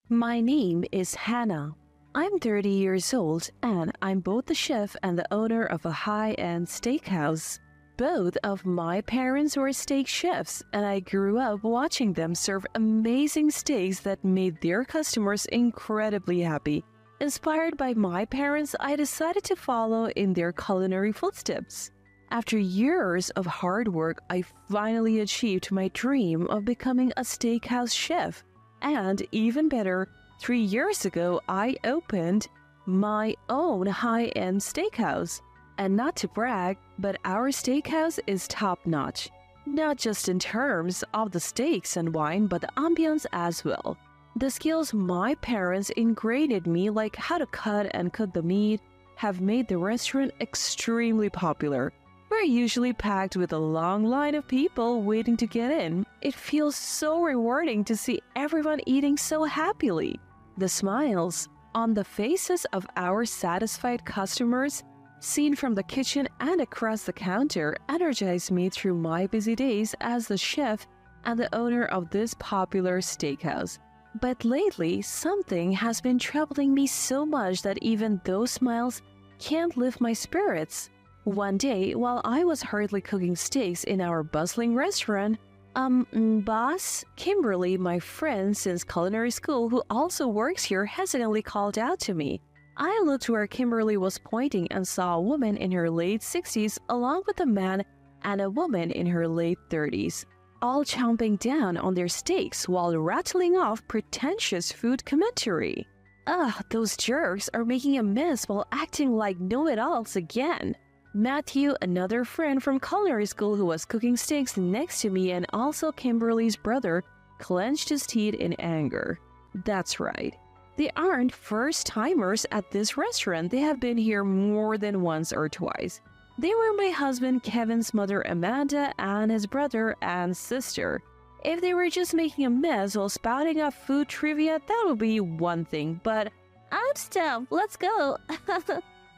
My name is Hannah. I'm 30 years old and I'm both the chef and the owner of a high-end steakhouse. Both of my parents were steak chefs and I grew up watching them serve amazing steaks that made their customers incredibly happy. Inspired by my parents, I decided to follow in their culinary footsteps. After years of hard work, I finally achieved my dream of becoming a steakhouse chef. And even better, 3 years ago, I opened my own high-end steakhouse. And not to brag, but our steakhouse is top-notch. Not just in terms of the steaks and wine, but the ambience as well. The skills my parents ingrained in me, like how to cut and cook the meat, have made the restaurant extremely popular. We're usually packed with a long line of people waiting to get in. It feels so rewarding to see everyone eating so happily. The smiles on the faces of our satisfied customers, seen from the kitchen and across the counter, energize me through my busy days as the chef and the owner of this popular steakhouse. But lately, something has been troubling me so much that even those smiles can't lift my spirits. One day, while I was hurriedly cooking steaks in our bustling restaurant, boss, Kimberly, my friend since culinary school who also works here, hesitantly called out to me. I looked where Kimberly was pointing and saw a woman in her late 60s along with a man and a woman in her late 30s, all chomping down on their steaks while rattling off pretentious food commentary. Ugh, those jerks are making a mess while acting like know-it-alls again. Matthew, another friend from culinary school who was cooking steaks next to me and also Kimberly's brother, clenched his teeth in anger. That's right. They aren't first-timers at this restaurant. They have been here more than once or twice. They were my husband Kevin's mother Amanda and his brother and sister. If they were just making a mess while spouting off food trivia, that would be one thing, but I'm stuffed, let's go.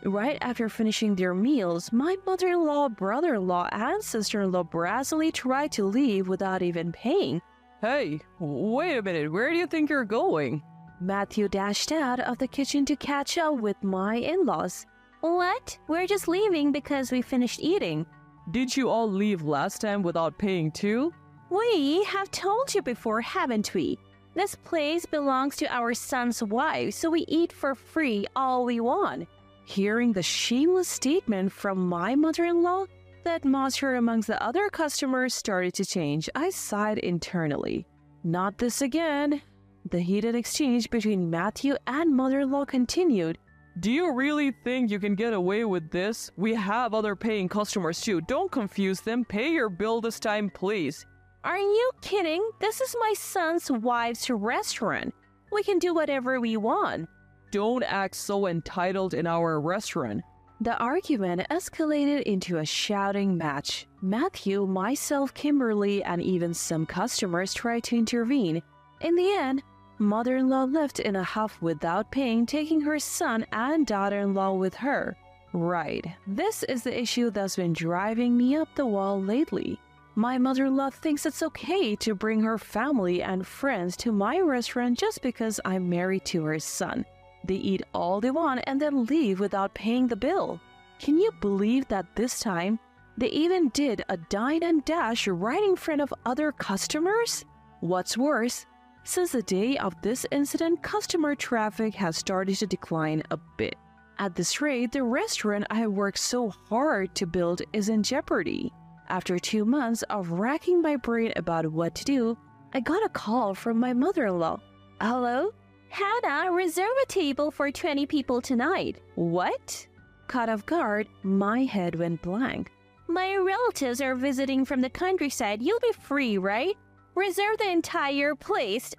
Right after finishing their meals, my mother-in-law, brother-in-law, and sister-in-law brazenly tried to leave without even paying. Hey, wait a minute, where do you think you're going? Matthew dashed out of the kitchen to catch up with my in-laws. What? We're just leaving because we finished eating. Did you all leave last time without paying too? We have told you before, haven't we? This place belongs to our son's wife, so we eat for free all we want. Hearing the shameless statement from my mother-in-law, the atmosphere amongst the other customers started to change. I sighed internally. Not this again. The heated exchange between Matthew and mother-in-law continued. Do you really think you can get away with this? We have other paying customers too. Don't confuse them. Pay your bill this time, please. Are you kidding? This is my son's wife's restaurant. We can do whatever we want. Don't act so entitled in our restaurant. The argument escalated into a shouting match. Matthew, myself, Kimberly, and even some customers tried to intervene. In the end, mother-in-law left in a huff without paying, taking her son and daughter-in-law with her. Right, this is the issue that's been driving me up the wall lately. My mother-in-law thinks it's okay to bring her family and friends to my restaurant just because I'm married to her son. They eat all they want and then leave without paying the bill. Can you believe that this time, they even did a dine and dash right in front of other customers? What's worse, since the day of this incident, customer traffic has started to decline a bit. At this rate, the restaurant I have worked so hard to build is in jeopardy. After 2 months of racking my brain about what to do, I got a call from my mother-in-law. Hello? Hannah, reserve a table for 20 people tonight. What? Caught off guard, my head went blank. My relatives are visiting from the countryside. You'll be free, right? Reserve the entire place.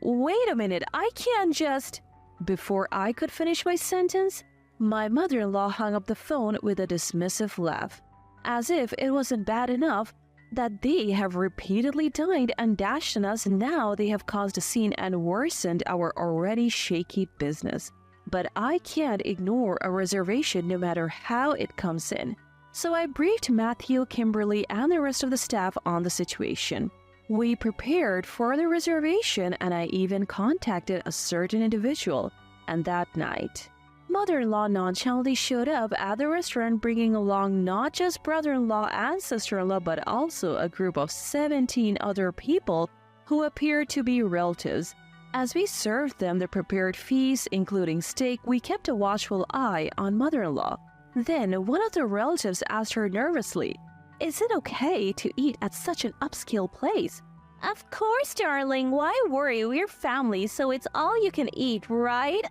Wait a minute, I can't just... Before I could finish my sentence, my mother-in-law hung up the phone with a dismissive laugh. As if it wasn't bad enough that they have repeatedly dined and dashed on us, now they have caused a scene and worsened our already shaky business. But I can't ignore a reservation no matter how it comes in. So I briefed Matthew, Kimberly, and the rest of the staff on the situation. We prepared for the reservation and I even contacted a certain individual. And that night, mother-in-law nonchalantly showed up at the restaurant bringing along not just brother-in-law and sister-in-law but also a group of 17 other people who appeared to be relatives. As we served them the prepared feast, including steak, we kept a watchful eye on mother-in-law. Then one of the relatives asked her nervously, "Is it okay to eat at such an upscale place?" Of course, darling. Why worry? We're family, so it's all you can eat, right?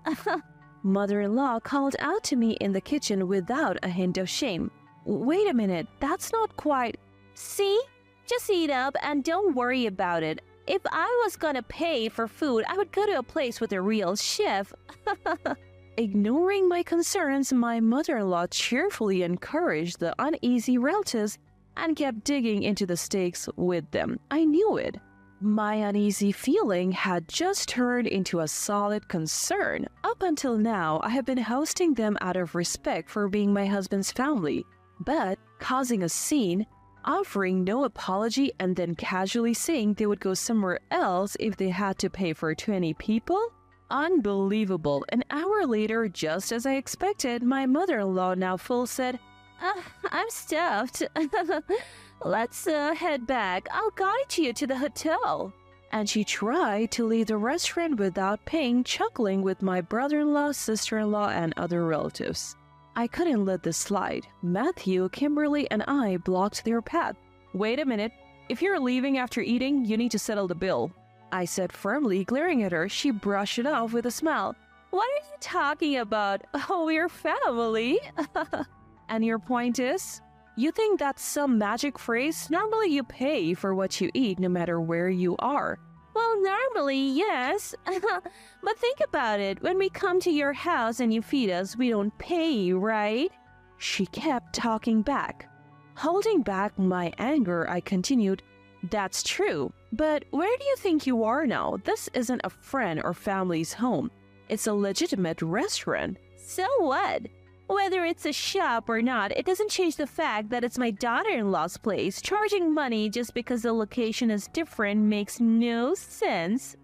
Mother-in-law called out to me in the kitchen without a hint of shame. "Wait a minute, that's not quite..." See? Just eat up and don't worry about it. If I was gonna pay for food, I would go to a place with a real chef. Ignoring my concerns, my mother-in-law cheerfully encouraged the uneasy relatives and kept digging into the steaks with them. I knew it. My uneasy feeling had just turned into a solid concern. Up until now, I have been hosting them out of respect for being my husband's family, but causing a scene, offering no apology and then casually saying they would go somewhere else if they had to pay for 20 people? Unbelievable. An hour later, just as I expected, my mother-in-law, now full, said, I'm stuffed. Let's head back. I'll guide you to the hotel. And she tried to leave the restaurant without paying, chuckling with my brother-in-law, sister-in-law, and other relatives. I couldn't let this slide. Matthew, Kimberly, and I blocked their path. "Wait a minute. If you're leaving after eating, you need to settle the bill," I said firmly, glaring at her. She brushed it off with a smile. "What are you talking about? Oh, we're family." "And your point is? You think that's some magic phrase? Normally you pay for what you eat no matter where you are." Well, normally, yes. But think about it. When we come to your house and you feed us, we don't pay, right? She kept talking back. Holding back my anger, I continued, "That's true. But where do you think you are now? This isn't a friend or family's home. It's a legitimate restaurant." So what? Whether it's a shop or not, it doesn't change the fact that it's my daughter-in-law's place. Charging money just because the location is different makes no sense.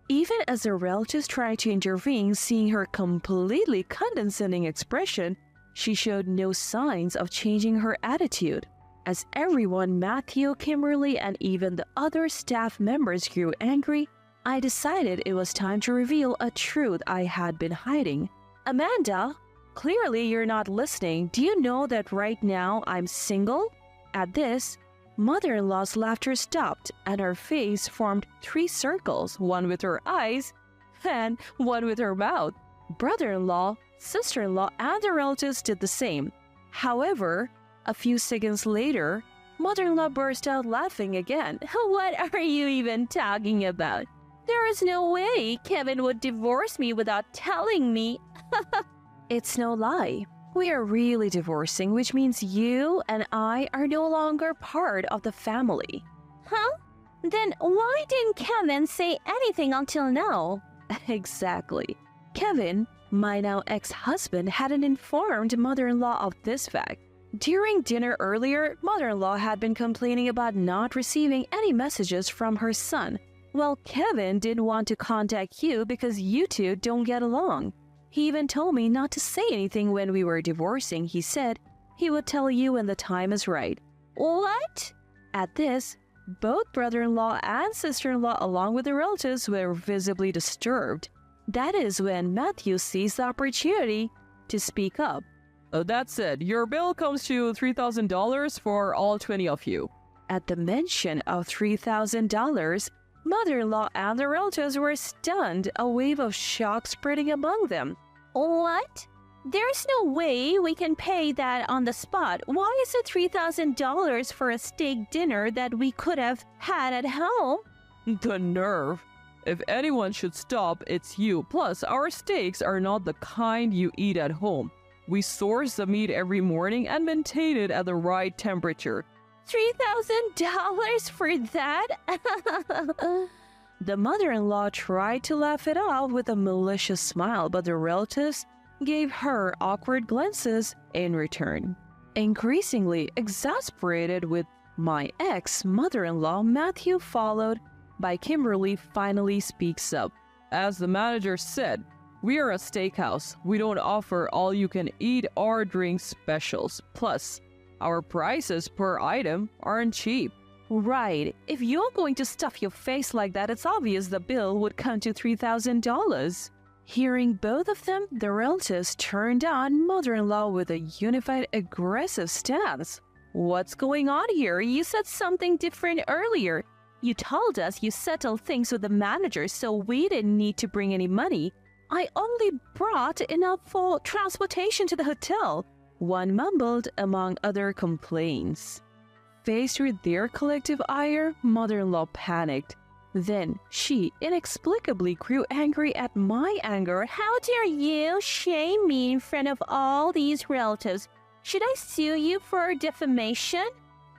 Even as the relatives tried to intervene, seeing her completely condescending expression, she showed no signs of changing her attitude. As everyone, Matthew, Kimberly, and even the other staff members grew angry, I decided it was time to reveal a truth I had been hiding. "Amanda, clearly you're not listening. Do you know that right now I'm single?" At this, mother-in-law's laughter stopped and her face formed 3 circles, one with her eyes and one with her mouth. Brother-in-law, sister-in-law, and the relatives did the same. However, a few seconds later, mother-in-law burst out laughing again. What are you even talking about? There is no way Kevin would divorce me without telling me. It's no lie. We are really divorcing, which means you and I are no longer part of the family. Huh? Then why didn't Kevin say anything until now? Exactly. Kevin, my now ex-husband, hadn't informed mother-in-law of this fact. During dinner earlier, mother-in-law had been complaining about not receiving any messages from her son. Well, Kevin didn't want to contact you because you two don't get along. He even told me not to say anything when we were divorcing. He said he would tell you when the time is right. What? At this, both brother-in-law and sister-in-law along with the relatives were visibly disturbed. That is when Matthew seized the opportunity to speak up. That said, your bill comes to $3,000 for all 20 of you." At the mention of $3,000, mother-in-law and the relatives were stunned, a wave of shock spreading among them. What? There's no way we can pay that on the spot. Why is it $3,000 for a steak dinner that we could have had at home? The nerve. If anyone should stop, it's you. Plus, our steaks are not the kind you eat at home. We source the meat every morning and maintain it at the right temperature. $3,000 for that? The mother-in-law tried to laugh it off with a malicious smile, but the relatives gave her awkward glances in return. Increasingly exasperated with My ex-mother-in-law Matthew, followed by Kimberly, finally speaks up. As the manager said, we are a steakhouse. We don't offer all-you-can-eat or drink specials. Plus, our prices per item aren't cheap. Right. If you're going to stuff your face like that, it's obvious the bill would come to $3,000. Hearing both of them, the relatives turned on mother-in-law with a unified aggressive stance. What's going on here? You said something different earlier. You told us you settled things with the manager, so we didn't need to bring any money. I only brought enough for transportation to the hotel, one mumbled among other complaints. Faced with their collective ire, mother-in-law panicked. Then she inexplicably grew angry at my anger. How dare you shame me in front of all these relatives? Should I sue you for defamation?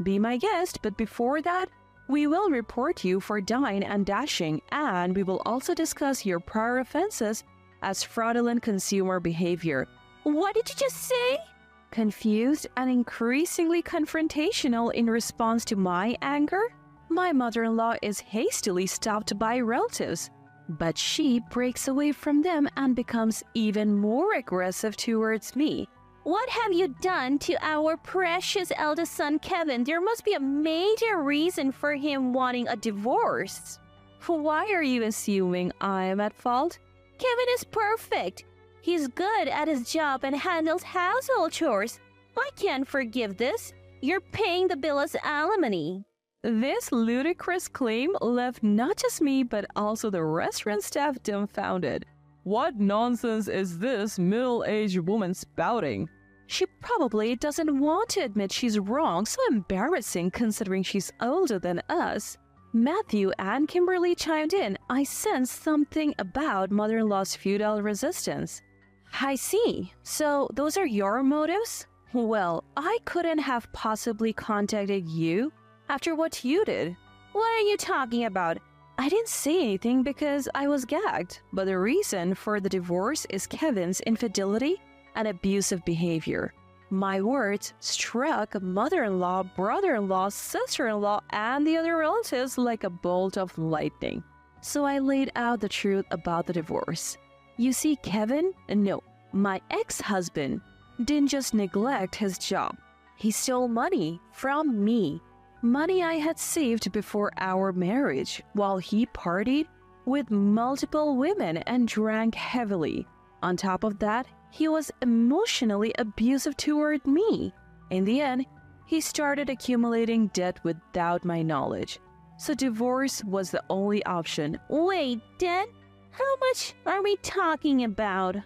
Be my guest, but before that, we will report you for dine and dashing, and we will also discuss your prior offenses as fraudulent consumer behavior. What did you just say? Confused and increasingly confrontational in response to my anger, my mother-in-law is hastily stopped by relatives, but she breaks away from them and becomes even more aggressive towards me. What have you done to our precious eldest son, Kevin? There must be a major reason for him wanting a divorce. Why are you assuming I am at fault? Kevin is perfect. He's good at his job and handles household chores. I can't forgive this. You're paying the bill as alimony. This ludicrous claim left not just me but also the restaurant staff dumbfounded. What nonsense is this middle-aged woman spouting? She probably doesn't want to admit she's wrong, so embarrassing considering she's older than us. Matthew and Kimberly chimed in. I sensed something about mother-in-law's futile resistance. I see. So those are your motives? Well, I couldn't have possibly contacted you after what you did. What are you talking about? I didn't say anything because I was gagged, but the reason for the divorce is Kevin's infidelity and abusive behavior. My words struck mother-in-law, brother-in-law, sister-in-law, and the other relatives like a bolt of lightning. So I laid out the truth about the divorce. You see, Kevin, no, my ex-husband, didn't just neglect his job. He stole money from me. Money I had saved before our marriage, while he partied with multiple women and drank heavily. On top of that, he was emotionally abusive toward me. In the end, he started accumulating debt without my knowledge. So divorce was the only option. Wait, debt? How much are we talking about?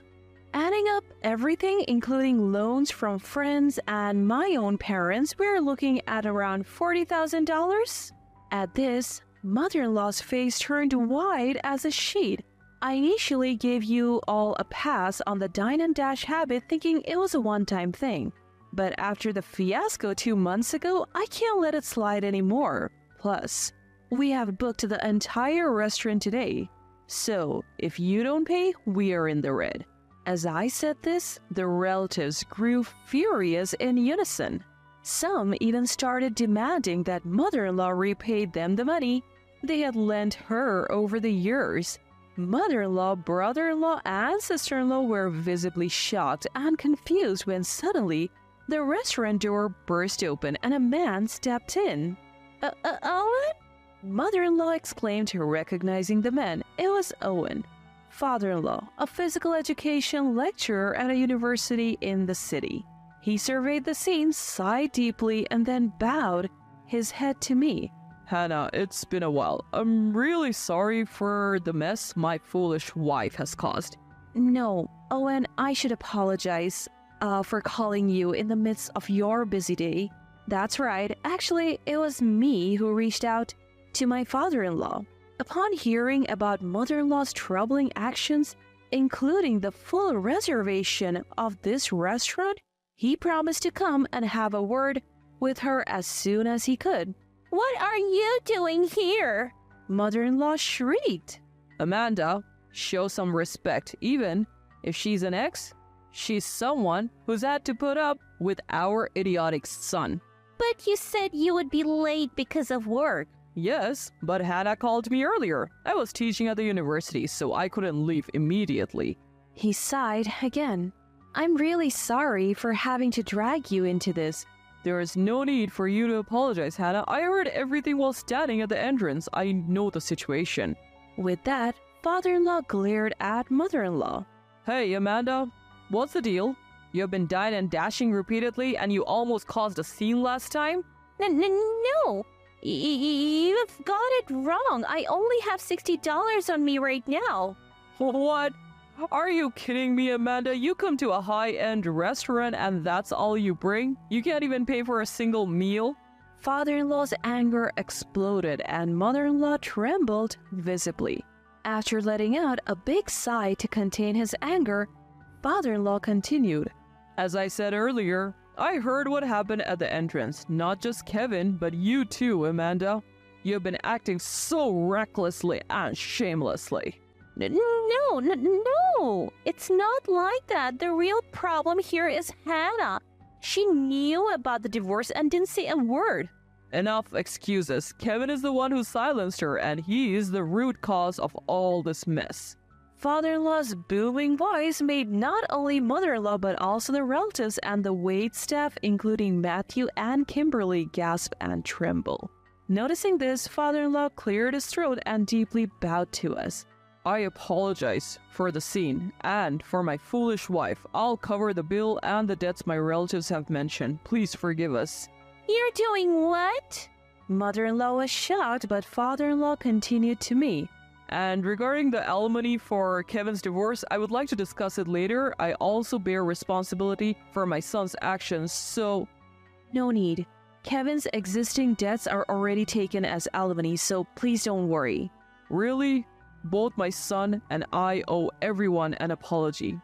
Adding up everything, including loans from friends and my own parents, we're looking at around $40,000. At this, mother-in-law's face turned white as a sheet. I initially gave you all a pass on the dine and dash habit, thinking it was a one-time thing. But after the fiasco 2 months ago, I can't let it slide anymore. Plus, we have booked the entire restaurant today. So, if you don't pay, we are in the red. As I said this, the relatives grew furious in unison. Some even started demanding that mother-in-law repaid them the money they had lent her over the years. Mother-in-law, brother-in-law, and sister-in-law were visibly shocked and confused when suddenly the restaurant door burst open and a man stepped in. Owen? Mother-in-law exclaimed, recognizing the man. It was Owen, father-in-law, a physical education lecturer at a university in the city. He surveyed the scene, sighed deeply, and then bowed his head to me. Hannah, it's been a while. I'm really sorry for the mess my foolish wife has caused. No, Owen, I should apologize for calling you in the midst of your busy day. That's right. Actually, it was me who reached out to my father-in-law. Upon hearing about mother-in-law's troubling actions, including the full reservation of this restaurant, he promised to come and have a word with her as soon as he could. What are you doing here? Mother-in-law shrieked. Amanda, show some respect. Even if she's an ex, she's someone who's had to put up with our idiotic son. But you said you would be late because of work. Yes, but Hannah called me earlier. I was teaching at the university, so I couldn't leave immediately. He sighed again. I'm really sorry for having to drag you into this. There is no need for you to apologize, Hannah. I heard everything while standing at the entrance. I know the situation. With that, father-in-law glared at mother-in-law. Hey, Amanda, what's the deal? You have been dying and dashing repeatedly and you almost caused a scene last time? No. You've got it wrong. I only have $60 on me right now. What? Are you kidding me, Amanda? You come to a high-end restaurant and that's all you bring? You can't even pay for a single meal? Father-in-law's anger exploded and mother-in-law trembled visibly. After letting out a big sigh to contain his anger, father-in-law continued. As I said earlier, I heard what happened at the entrance. Not just Kevin, but you too, Amanda. You have been acting so recklessly and shamelessly. No. It's not like that. The real problem here is Hannah. She knew about the divorce and didn't say a word. Enough excuses. Kevin is the one who silenced her, and he is the root cause of all this mess. Father-in-law's booming voice made not only mother-in-law but also the relatives and the wait staff, including Matthew and Kimberly, gasp and tremble. Noticing this, father-in-law cleared his throat and deeply bowed to us. I apologize for the scene and for my foolish wife. I'll cover the bill and the debts my relatives have mentioned. Please forgive us. You're doing what? Mother-in-law was shocked, but father-in-law continued to me. And regarding the alimony for Kevin's divorce, I would like to discuss it later. I also bear responsibility for my son's actions, so... No need. Kevin's existing debts are already taken as alimony, so please don't worry. Really? Both my son and I owe everyone an apology.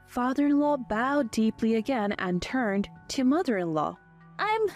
Father-in-law bowed deeply again and turned to mother-in-law. I'm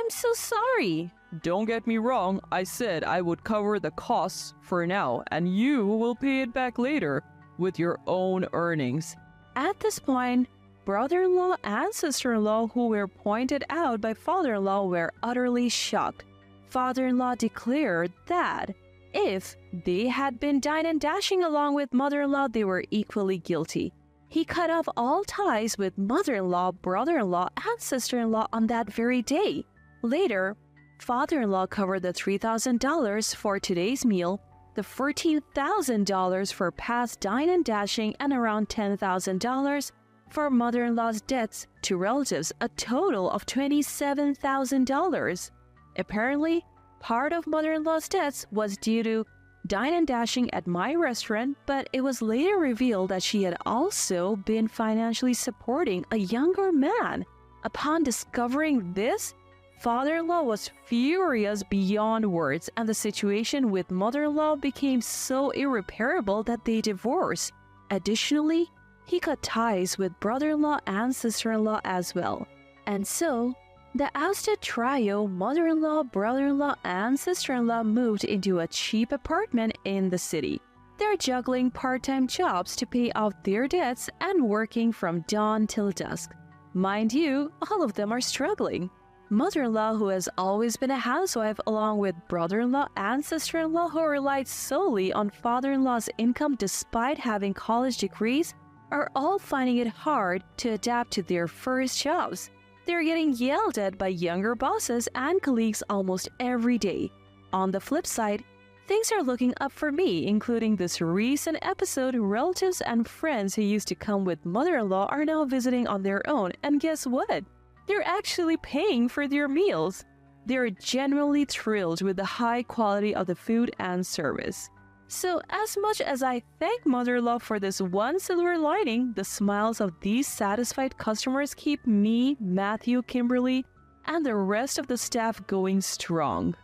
so sorry. Don't get me wrong, I said I would cover the costs for now, and you will pay it back later with your own earnings. At this point, brother-in-law and sister-in-law who were pointed out by father-in-law were utterly shocked. Father-in-law declared that if they had been dine and dashing along with mother-in-law, they were equally guilty. He cut off all ties with mother-in-law, brother-in-law, and sister-in-law on that very day. Later, father-in-law covered the $3,000 for today's meal, the $14,000 for past dine and dashing, and around $10,000 for mother-in-law's debts to relatives, a total of $27,000. Apparently, part of mother-in-law's debts was due to dine and dashing at my restaurant, but it was later revealed that she had also been financially supporting a younger man. Upon discovering this, father-in-law was furious beyond words, and the situation with mother-in-law became so irreparable that they divorced. Additionally, he cut ties with brother-in-law and sister-in-law as well. And so, the ousted trio, mother-in-law, brother-in-law, and sister-in-law, moved into a cheap apartment in the city. They're juggling part-time jobs to pay off their debts and working from dawn till dusk. Mind you, all of them are struggling. Mother-in-law, who has always been a housewife, along with brother-in-law and sister-in-law who relied solely on father-in-law's income despite having college degrees, are all finding it hard to adapt to their first jobs. They're getting yelled at by younger bosses and colleagues almost every day. On the flip side, things are looking up for me, including this recent episode. Relatives and friends who used to come with mother-in-law are now visiting on their own, and guess what? They're actually paying for their meals. They're genuinely thrilled with the high quality of the food and service. So as much as I thank mother-in-law for this one silver lining, the smiles of these satisfied customers keep me, Matthew, Kimberly, and the rest of the staff going strong.